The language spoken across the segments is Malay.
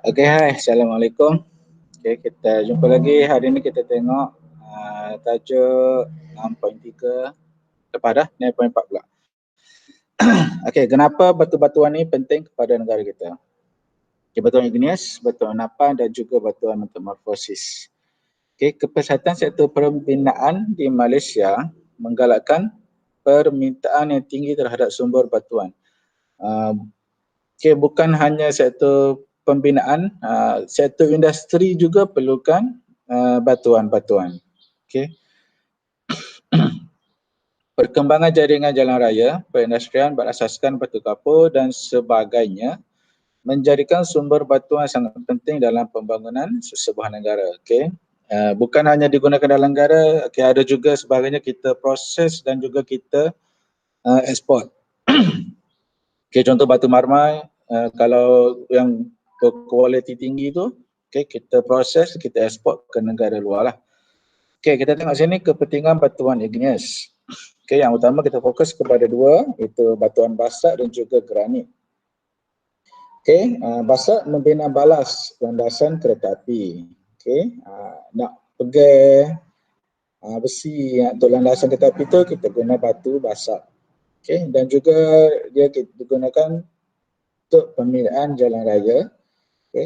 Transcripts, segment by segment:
Okey, hai. Assalamualaikum. Okey, kita jumpa lagi. Hari ini kita tengok tajuk 6.3 lepas dah 9.4 pula. Okey, kenapa batu-batuan ni penting kepada negara kita? Okay, batuan igneous, batuan enapan dan juga batuan metamorfosis. Okey, Kepesihatan Sektor Pembinaan di Malaysia menggalakkan permintaan yang tinggi terhadap sumber batuan. Bukan hanya sektor pembinaan, sektor industri juga perlukan batuan-batuan. Perkembangan jaringan jalan raya, perindustrian berasaskan batu kapur dan sebagainya menjadikan sumber batuan sangat penting dalam pembangunan sesebuah negara. Bukan hanya digunakan dalam negara, ada juga sebagainya kita proses dan juga kita ekspor. Contoh batu marmai, kalau yang berkualiti tinggi tu, kita proses, kita ekspor ke negara luar lah. Kita tengok sini kepentingan batuan igneous. Yang utama kita fokus kepada dua, itu batuan basak dan juga granit. Basak membina balas landasan kereta api. Nak pegang besi untuk landasan kereta api tu, kita guna batu basak. Dan juga dia digunakan untuk pembinaan jalan raya.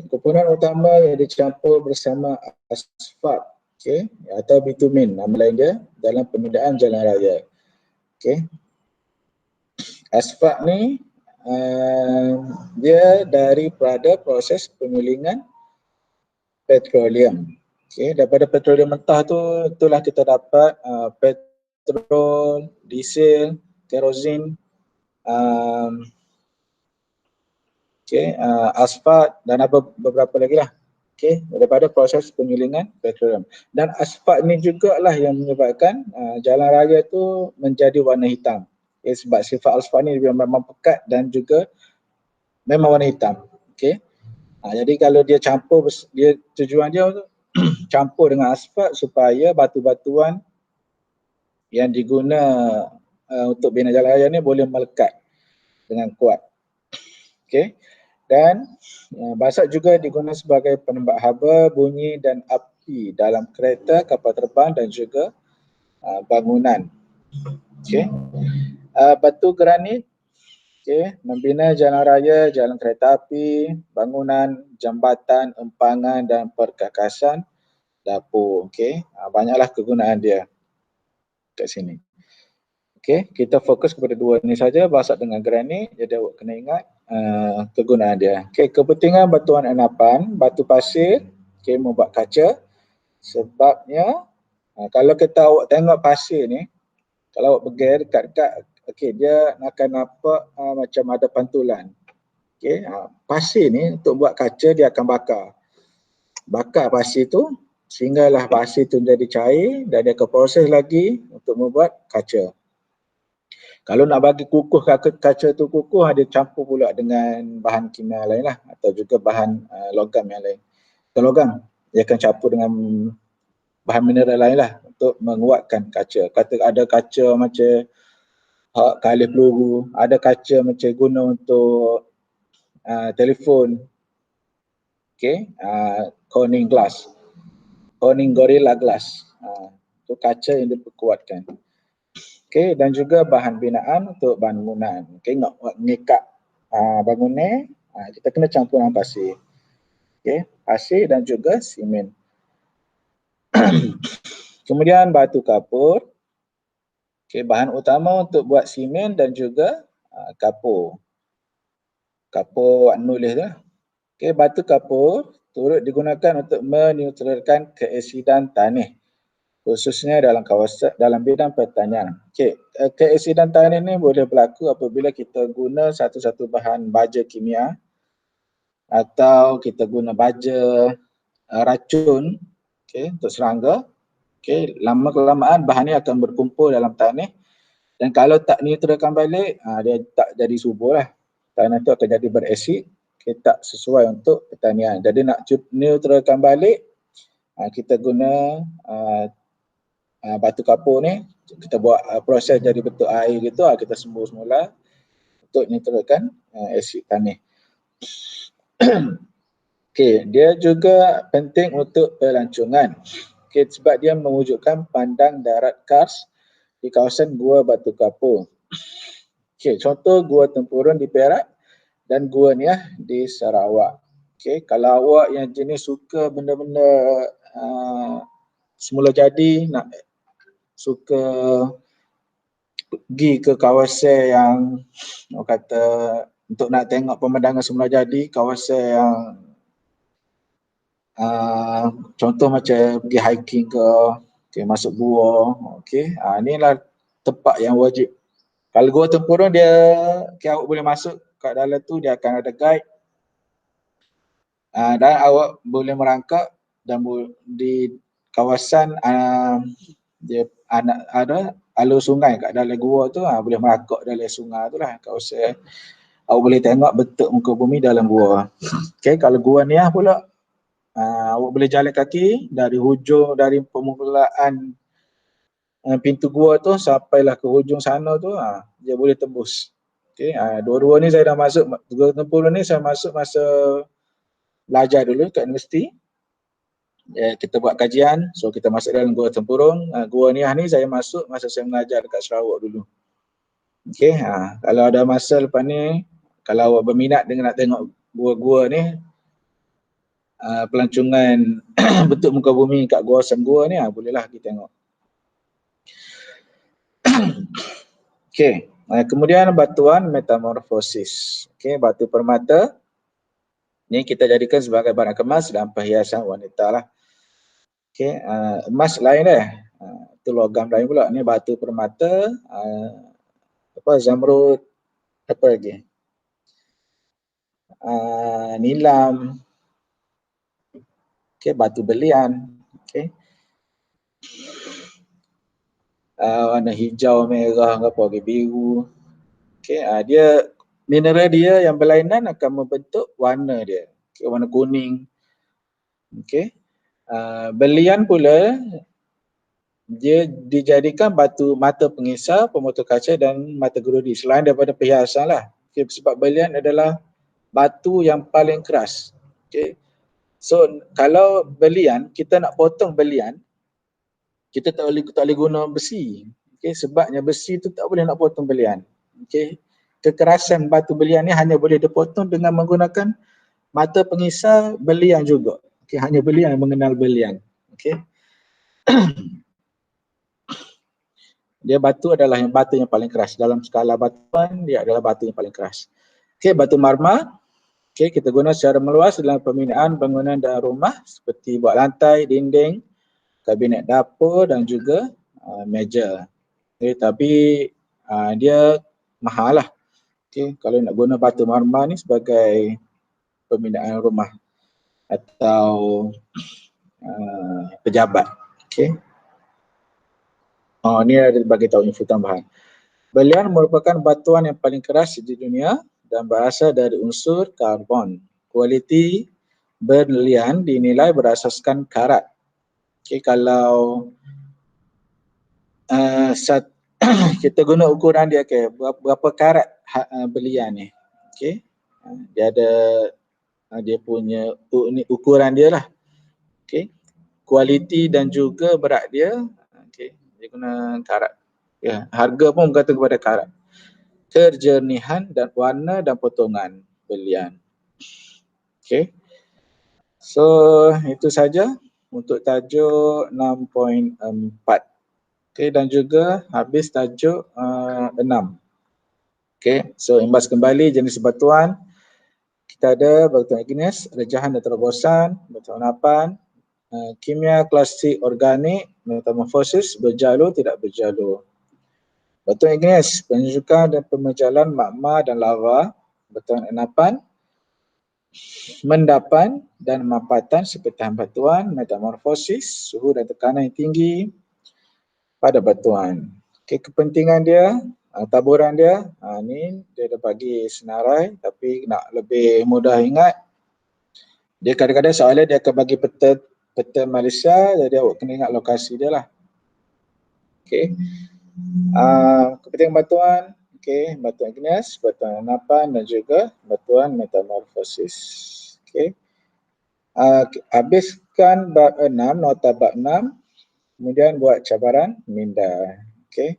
Komponen utama yang dicampur bersama asfalt atau bitumen, nama lain dia, dalam pembinaan jalan raya. Asfalt ni dia daripada proses penyulingan petroleum. Daripada petroleum mentah tu, itulah kita dapat petrol, diesel, kerosin, asfalt dan beberapa lagi lah. Daripada proses penyulingan petroleum. Dan asfalt ni jugalah yang menyebabkan jalan raya tu menjadi warna hitam. Sebab sifat asfalt ni memang pekat dan juga memang warna hitam. Jadi kalau dia campur, tujuan dia campur dengan asfalt supaya batu-batuan yang diguna untuk bina jalan raya ni boleh melekat dengan kuat. Dan basak juga digunakan sebagai penembak haba, bunyi dan api dalam kereta, kapal terbang dan juga bangunan. Batu granit membina jalan raya, jalan kereta api, bangunan, jambatan, empangan dan perkakasan dapur. Banyaklah kegunaan dia kat sini. Kita fokus kepada dua ni saja, basak dengan granit. Jadi awak kena ingat kegunaan dia. Kepentingan batuan enapan, batu pasir membuat kaca. Sebabnya kalau kita awak tengok pasir ni, kalau awak pergi dekat-dekat, dia akan nampak macam ada pantulan. Pasir ni untuk buat kaca dia akan bakar pasir tu sehinggalah pasir tu menjadi cair dan dia akan proses lagi untuk membuat kaca. Kalau nak bagi kukuh kaca tu kukuh, dia campur pula dengan bahan kimia lain lah, atau juga bahan logam yang lain. Bukan logam, dia akan campur dengan bahan mineral lain lah untuk menguatkan kaca. Ada kaca macam kalis peluru, ada kaca macam guna untuk telefon, Corning glass, Corning Gorilla glass, itu kaca yang diperkuatkan. Dan juga bahan binaan untuk bangunan. Nak ngekap bangunan, kita kena campur dengan pasir. Pasir dan juga simen. Kemudian batu kapur. Bahan utama untuk buat simen dan juga kapur. Kapur nulis tu. Batu kapur turut digunakan untuk menetralkan keasidan tanah, khususnya dalam bidang pertanian. Keasidan tanah ni boleh berlaku apabila kita guna satu-satu bahan baja kimia atau kita guna baja racun untuk serangga. Lama-kelamaan bahan ni akan berkumpul dalam tanah dan kalau tak neutralkan balik, dia tak jadi subur lah. Tanah tu akan jadi berasid, tak sesuai untuk pertanian. Jadi nak neutralkan balik, kita guna batu kapur ni, kita buat proses jadi bentuk air gitu, kita sembur semula untuk neutralkan asid tanah. Okey, dia juga penting untuk pelancongan. Okey, sebab dia mewujudkan pandang darat Kars di kawasan Gua Batu Kapur. Okey, contoh Gua Tempurun di Perak dan Gua Niah di Sarawak. Okey, kalau awak yang jenis suka benda-benda semula jadi, nak suka pergi ke kawasan yang orang kata untuk nak tengok pemandangan semula jadi, kawasan yang contoh macam pergi hiking ke, okay, masuk gua, okey. Inilah tempat yang wajib. Kalau Gua Tempurung dia, okay, awak boleh masuk kat dalam tu, dia akan ada guide, dan awak boleh merangkak dan di kawasan dia ada alur sungai kat dalam gua tu, boleh merangkak dalam sungai tu lah, kawasan awak boleh tengok bentuk muka bumi dalam gua. Okay, kalau Gua Niah pula, awak boleh jalan kaki dari hujung, dari permulaan pintu gua tu sampailah ke hujung sana tu, dia boleh tembus. Okay, dua-dua ni saya dah masuk, Gua Tempurung ni saya masuk masa belajar dulu kat universiti. Kita buat kajian, so kita masuk dalam Gua Tempurung. Gua Niah ni saya masuk masa saya mengajar dekat Sarawak dulu. Okay, kalau ada masa lepas ni, kalau awak berminat dengan nak tengok gua-gua ni, pelancongan bentuk muka bumi kat kawasan gua ni, bolehlah kita tengok. Okey, kemudian batuan metamorfosis. Okey, batu permata ni kita jadikan sebagai barang kemas dan perhiasan wanita lah. Okey, emas lain dah. Itu logam lain pula. Ni batu permata, zamrud, apa lagi? Nilam. Okey, batu belian. Okey. Warna hijau, merah, apa lagi, biru. Okey, dia mineral dia yang berlainan akan membentuk warna dia. Okay, warna kuning. Okey. Belian pula dia dijadikan batu mata pengisar, pemotor kaca dan mata gerudi, selain daripada perhiasan lah. Okay, sebab belian adalah batu yang paling keras. Okay. So kalau belian, kita nak potong belian, kita tak boleh guna besi. Okay, sebabnya besi tu tak boleh nak potong belian. Okay. Kekerasan batu belian ni hanya boleh dipotong dengan menggunakan mata pengisar belian juga. Okay, hanya belian yang mengenal belian. Okay. Dia batu adalah batu yang paling keras. Dalam skala batuan, dia adalah batu yang paling keras. Okey, batu marmar. Okey, kita guna secara meluas dalam pembinaan bangunan dan rumah seperti buat lantai, dinding, kabinet dapur dan juga meja. Okey, tapi dia mahal lah. Okey, kalau nak guna batu marmar ni sebagai pembinaan rumah atau pejabat. Okey. Ni ada bagi tahu info tambahan. Belian merupakan batuan yang paling keras di dunia dan berasal dari unsur karbon. Kualiti berlian dinilai berasaskan karat. Okay, kalau kita guna ukuran dia, okay, berapa karat belian ni. Okay. Dia ada dia punya ukuran dia lah. Okay. Kualiti dan juga berat dia, okay, dia guna karat. Ya, harga pun bergantung kepada karat. Kejernihan dan warna dan potongan belian. Okey. So, itu saja untuk tajuk 6.4. Okey, dan juga habis tajuk 6. Okey, so imbas kembali jenis batuan. Kita ada batuan igneous, rejahan dan terobosan, batuan apan, kimia klasik organik, metamorfosis, berjalur tidak berjalur. Batuan igneous, penunjukan dan pemecahan magma dan lava. Batuan enapan, mendapan dan mapatan seperti batuan, metamorfosis, suhu dan tekanan yang tinggi pada batuan. Okay, kepentingan dia, taburan dia, ni dia dah bagi senarai tapi nak lebih mudah ingat, dia kadang-kadang soalan dia akan bagi peta Malaysia, jadi awak kena ingat lokasi dia lah. Okay. Kepentingan batuan, okay, batuan igneous, batuan enapan dan juga batuan metamorfosis. Okay. Habiskan bab 6, nota bab 6, kemudian buat cabaran minda. Okey.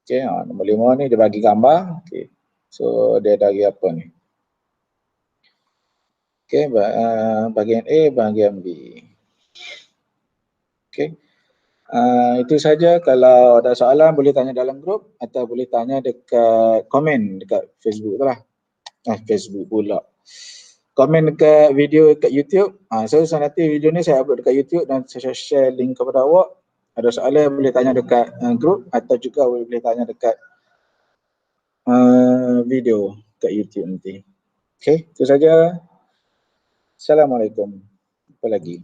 Okey, nombor 5 ni dia bagi gambar. Okey. So dia dari apa ni? Okey, bahagian A, bahagian B. Okey. Itu saja. Kalau ada soalan boleh tanya dalam grup atau boleh tanya dekat komen dekat Facebook tu lah. Facebook pula. Komen dekat video dekat YouTube. So nanti video ni saya upload dekat YouTube dan saya share link kepada awak. Ada soalan boleh tanya dekat grup atau juga boleh tanya dekat video kat YouTube nanti. Okey, itu saja. Assalamualaikum. Apa lagi?